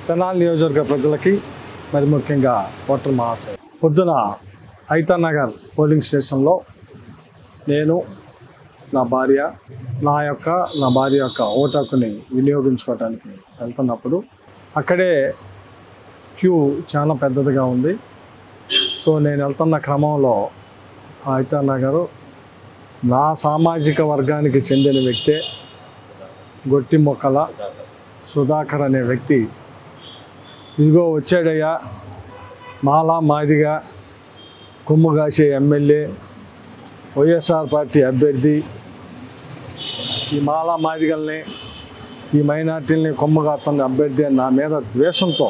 తెనాలి నియోజకవర్గ ప్రజలకి మరి ముఖ్యంగా ఓటర్ మహాశయ పొద్దున ఐతా నగర్ పోలింగ్ స్టేషన్లో నేను నా భార్య ఓటు హక్కుని వినియోగించుకోవడానికి వెళ్తున్నప్పుడు అక్కడే క్యూ చాలా పెద్దదిగా ఉంది. సో నేను వెళ్తున్న క్రమంలో ఐతా నగరు నా సామాజిక వర్గానికి చెందిన వ్యక్తే గొట్టి మొక్కల సుధాకర్ అనే వ్యక్తి ఇదిగో వచ్చాడయ్యా, మాలా మాదిగా కొమ్ము కాసే ఎమ్మెల్యే, వైఎస్ఆర్ పార్టీ అభ్యర్థి, ఈ మాలా మాదిగల్ని ఈ మైనార్టీలని కొమ్ము కాస్తున్న అభ్యర్థి అని నా మీద ద్వేషంతో,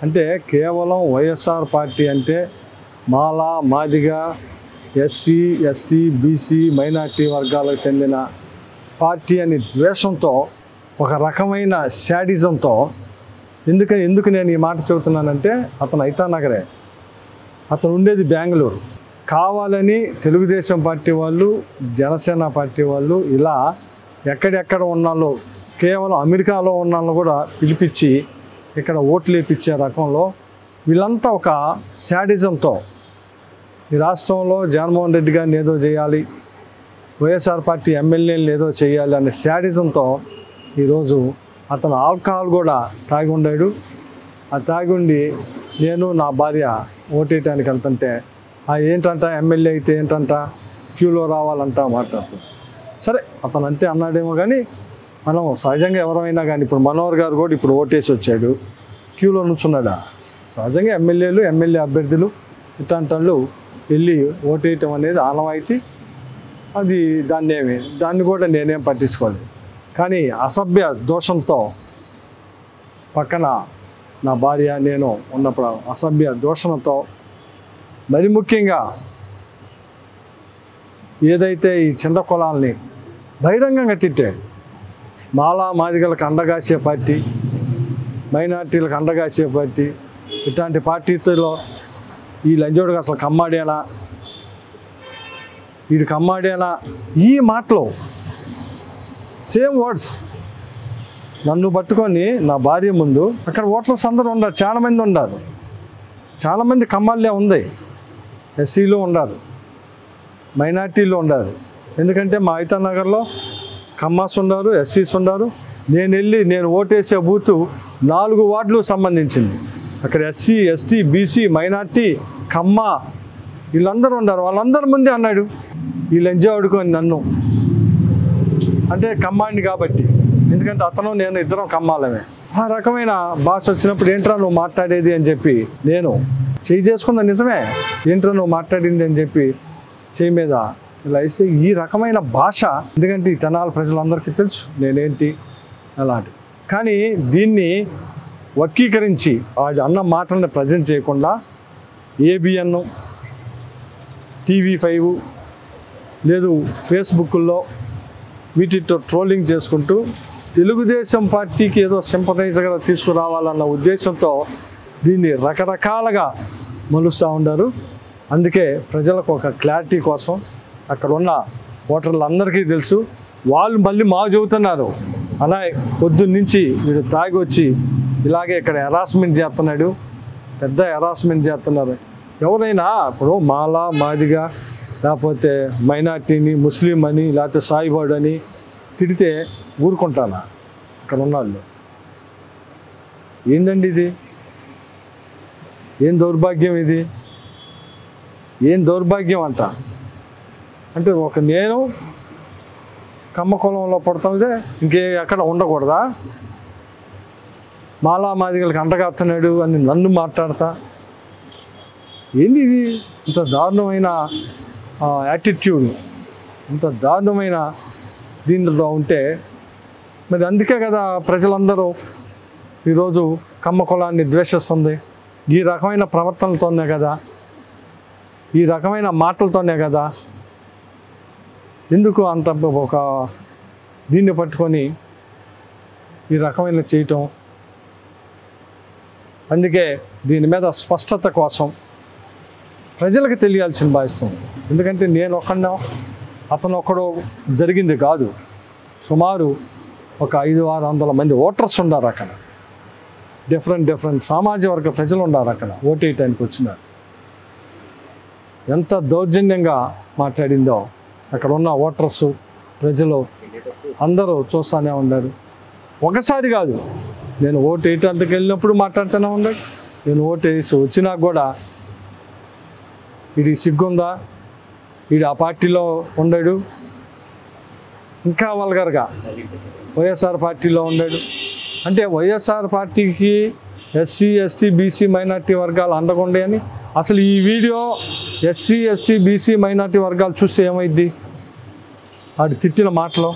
అంటే కేవలం వైఎస్ఆర్ పార్టీ అంటే మాలా Madiga SC ST BC minority వర్గాలకు చెందిన పార్టీ అని ద్వేషంతో, ఒక రకమైన శాడిజంతో, ఎందుకు నేను ఈ మాట చెబుతున్నానంటే అతను ఐతా నగరే, అతను ఉండేది బెంగళూరు. కావాలని తెలుగుదేశం పార్టీ వాళ్ళు, జనసేన పార్టీ వాళ్ళు ఇలా ఎక్కడెక్కడ ఉన్నాలో, కేవలం అమెరికాలో ఉన్నాళ్ళు కూడా పిలిపించి ఇక్కడ ఓట్లు వేయించే రకంలో వీళ్ళంతా ఒక శాడిజంతో ఈ రాష్ట్రంలో జగన్మోహన్ రెడ్డి గారిని ఏదో చేయాలి, వైఎస్ఆర్ పార్టీ ఎమ్మెల్యేలు ఏదో చేయాలి అనే శాడిజంతో ఈరోజు అతను ఆల్కహాల్ కూడా తాగి ఉండాడు. ఆ తాగి ఉండి నేను నా భార్య ఓటేయటానికి వెళ్తుంటే ఏంటంట ఎమ్మెల్యే అయితే ఏంటంట క్యూలో రావాలంట మాట్లాడుతుంది. సరే అతను అంటే అన్నాడేమో కానీ మనం సహజంగా ఎవరైనా కానీ ఇప్పుడు మనోహర్ గారు కూడా ఇప్పుడు ఓటేసి వచ్చాడు, క్యూలో నుంచున్నాడా. సహజంగా ఎమ్మెల్యే అభ్యర్థులు ఇట్లాంటి వాళ్ళు వెళ్ళి ఓటేయటం అనేది ఆనవాయితీ. అది దాన్ని కూడా నేనేం పట్టించుకోలేదు. కానీ అసభ్య దోషంతో పక్కన నా భార్య నేను ఉన్నప్పుడు అసభ్య దోషంతో మరి ముఖ్యంగా ఏదైతే ఈ చిన్న కులాల్ని బహిరంగంగా తిట్టాడు, మాలా మాదిగలకు అండగాసే పార్టీ, మైనార్టీలకు అండగాసే పార్టీ, ఇట్లాంటి పార్టీలో ఈ లంజోడుగా అసలు కమ్మాడేనా, వీడు కమ్మాడేనా, ఈ మాటలు సేమ్ వర్డ్స్ నన్ను పట్టుకొని నా భార్య ముందు అక్కడ ఓటర్స్ అందరూ ఉన్నారు, చాలామంది ఉన్నారు, చాలామంది కమ్మాళ్ళే ఉంది, ఎస్సీలో ఉన్నారు, మైనార్టీలో ఉన్నారు. ఎందుకంటే మా ఐతా నగర్లో కమ్మాస్ ఉన్నారు, ఎస్సీస్ ఉన్నారు. నేను ఓటేసే బూతు 4 వార్డులకు సంబంధించింది. అక్కడ ఎస్సీ ఎస్టీ బీసీ మైనార్టీ కమ్మ వీళ్ళందరూ ఉన్నారు. వాళ్ళందరి ముందే అన్నాడు ఈ లంజా ఆడుకొని నన్ను, అంటే కమ్మాడిని కాబట్టి, ఎందుకంటే అతను నేను ఇద్దరం కమ్మాలమే. ఆ రకమైన భాష వచ్చినప్పుడు ఏంట్రా నువ్వు మాట్లాడేది అని చెప్పి నేను చేయి చేసుకున్న నిజమే, ఏంట్రా నువ్వు మాట్లాడింది అని చెప్పి చేయి మీద ఇలా వేసి ఈ రకమైన భాష, ఎందుకంటే ఈ తెనాలి ప్రజలందరికీ తెలుసు నేనేంటి అలాంటి. కానీ దీన్ని వర్గీకరించి వాడు అన్న మాటలను ప్రజెంట్ చేయకుండా ఏబిఎన్, TV5 లేదు ఫేస్బుక్లో వీటితో ట్రోలింగ్ చేసుకుంటూ తెలుగుదేశం పార్టీకి ఏదో సింపథైజర్గా తీసుకురావాలన్న ఉద్దేశంతో దీన్ని రకరకాలుగా మలుస్తూ ఉన్నారు. అందుకే ప్రజలకు ఒక క్లారిటీ కోసం అక్కడ ఉన్న ఓటర్లందరికీ తెలుసు. వాళ్ళు మళ్ళీ మాకు చెబుతున్నారు, అలా పొద్దున్నుంచి వీడు తాగి వచ్చి ఇలాగే ఇక్కడ హెరాస్మెంట్ చేస్తున్నాడు, పెద్ద హెరాస్మెంట్ చేస్తున్నారు. ఎవరైనా ఇప్పుడు మాలా మాదిగా లేకపోతే మైనార్టీని ముస్లిం అని లేకపోతే సాయిబాడు అని తిడితే ఊరుకుంటానా? అక్కడ ఉన్నాళ్ళు ఏందండి ఇది? ఏం దౌర్భాగ్యం ఇది? ఏం దౌర్భాగ్యం అంట అంటే నేను కమ్మ కులంలో పుడతాదే ఎక్కడ ఉండకూడదా? మాలా మాదిగలకు అంటగాస్తున్నాడు అని నన్ను మాట్లాడతా ఏంది ఇది? ఇంత దారుణమైన యాటిట్యూడ్, ఇంత దారుణమైన దీనిలో ఉంటే మరి అందుకే కదా ప్రజలందరూ ఈరోజు కమ్మ కులాన్ని ద్వేషిస్తుంది. ఈ రకమైన ప్రవర్తనలతోనే కదా, ఈ రకమైన మాటలతోనే కదా. ఎందుకు అంత ఒక దీన్ని పట్టుకొని ఈ రకమైన చేయటం? అందుకే దీని మీద స్పష్టత కోసం ప్రజలకు తెలియాల్సిన భావిస్తుంది. ఎందుకంటే నేను ఒక్కడో అతను ఒక్కడో జరిగింది కాదు. సుమారు ఒక 500-600 మంది ఓటర్స్ ఉన్నారు అక్కడ. డిఫరెంట్ సామాజిక వర్గ ప్రజలు ఉన్నారు అక్కడ ఓటు వేయటానికి వచ్చినారు. ఎంత దౌర్జన్యంగా మాట్లాడిందో అక్కడ ఉన్న ఓటర్స్ ప్రజలు అందరూ చూస్తూనే ఉన్నారు. ఒకసారి కాదు, నేను ఓటు వేయటానికి వెళ్ళినప్పుడు మాట్లాడుతూనే ఉన్నాడు. నేను ఓటు వేసి వచ్చినా కూడా ఇది సిగ్గుందా, వీడు ఆ పార్టీలో ఉండడు, ఇంకా వల్గర్గా వైఎస్ఆర్ పార్టీలో ఉండడు అంటే వైఎస్ఆర్ పార్టీకి ఎస్సీ ఎస్టీ బీసీ మైనార్టీ వర్గాలు అండగుండే అని. అసలు ఈ video SC ST BC minority వర్గాలు చూస్తే ఏమైద్ది? వాడు తిట్టిన మాటలు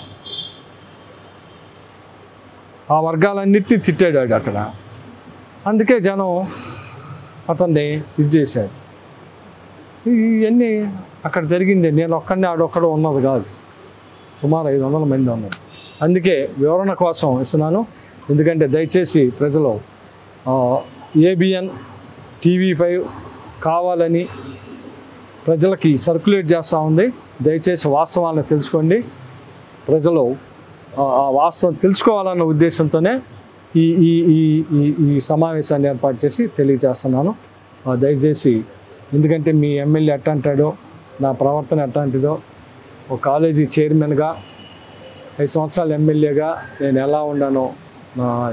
ఆ వర్గాలన్నిటినీ తిట్టాడు వాడు అక్కడ. అందుకే జనం అతన్ని ఇది చేశాడు. ఇవన్నీ అక్కడ జరిగింది. నేను ఒక్కడిని ఆడొక్కడో ఉన్నది కాదు, సుమారు 500 మంది ఉన్నారు. అందుకే వివరణ కోసం ఇస్తున్నాను. ఎందుకంటే దయచేసి ప్రజలు ABN TV5 కావాలని ప్రజలకి సర్క్యులేట్ చేస్తూ ఉంది. దయచేసి వాస్తవాలను తెలుసుకోండి. ప్రజలు ఆ వాస్తవం తెలుసుకోవాలన్న ఉద్దేశంతోనే ఈ ఈ ఈ ఈ సమావేశాన్ని ఏర్పాటు చేసి తెలియజేస్తున్నాను. దయచేసి, ఎందుకంటే మీ ఎమ్మెల్యే ఎట్టంటాడో, నా ప్రవర్తన ఎట్టంటిదో, ఒక కాలేజీ చైర్మన్గా 5 సంవత్సరాలు ఎమ్మెల్యేగా నేను ఎలా ఉన్నానో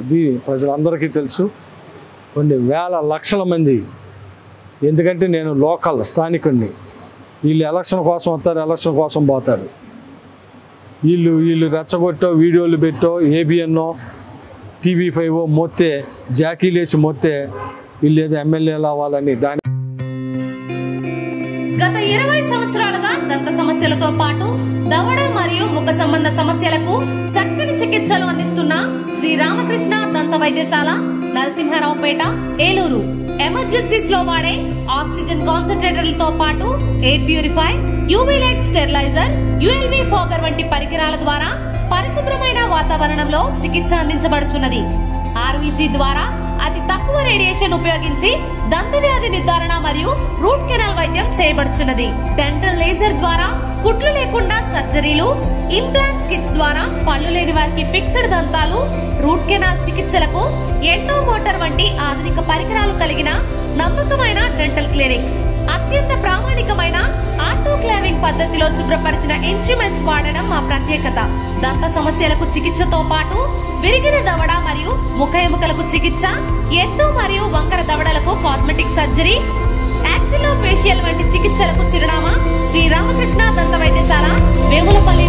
ఇది ప్రజలందరికీ తెలుసు. కొన్ని వేల లక్షల మంది, ఎందుకంటే నేను లోకల్ స్థానికుడిని. వీళ్ళు ఎలక్షన్ కోసం వస్తారు, ఎలక్షన్ కోసం పోతారు. వీళ్ళు రెచ్చగొట్టో వీడియోలు పెట్టో ABN TV5 మొత్తే జాకీలేసి మొత్తే వీళ్ళు ఏదో ఎమ్మెల్యేలు అవ్వాలని దాని. గత 20 సంవత్సరాలుగా దంత సమస్యలతో పాటు దవడ మరియు ముఖ సంబంధ సమస్యలకు చక్కని చికిత్సలు అందిస్తున్న శ్రీ రామకృష్ణ దంత వైద్యశాల, నరసింహారావుపేట, ఏలూరు. ఎమర్జెన్సీస్ లో వాడే ఆక్సిజన్ కాన్సంట్రేటర్లతో పాటు air purify, UV light steriliser, ULV fogger వంటి పరికరాల ద్వారా పరిశుభ్రమైన వాతావరణంలో చికిత్స అందించబడుచున్నది. RVG ద్వారా అతి తక్కువ రేడియేషన్ ఉపయోగించి దంత వ్యాధి నిర్ధారణ మరియు రూట్ కెనాల్ వైద్యం చేయబడుచున్నది. డెంటల్ లేజర్ ద్వారా కుట్లు లేకుండా సర్జరీలు, ఇంప్లాంట్స్ కిట్స్ ద్వారా పళ్ళు లేని వారికి ఫిక్స్డ్ దంతాలు, రూట్ కెనాల్ చికిత్సలకు ఎండో మోటార్ వంటి ఆధునిక పరికరాలు కలిగిన నమ్మకమైన డెంటల్ క్లినిక్. అత్యంత ప్రామాణికమైన ఆటోక్లావింగ్ పద్ధతిలో శుభ్రపరిచిన ఇన్స్ట్రుమెంట్స్ వాడడం మా ప్రత్యేకత. దంత సమస్యలకు చికిత్సతో పాటు విరిగిన దవడ మరియు ముఖ ఎముకలకు చికిత్స, ఎత్తు మరియు వంకర దవడలకు కాస్మెటిక్ సర్జరీ, యాక్సిలో ఫేషియల్ వంటి చికిత్సలకు చిరునామా శ్రీ రామకృష్ణ దంత వైద్యశాల, వేములపల్లి.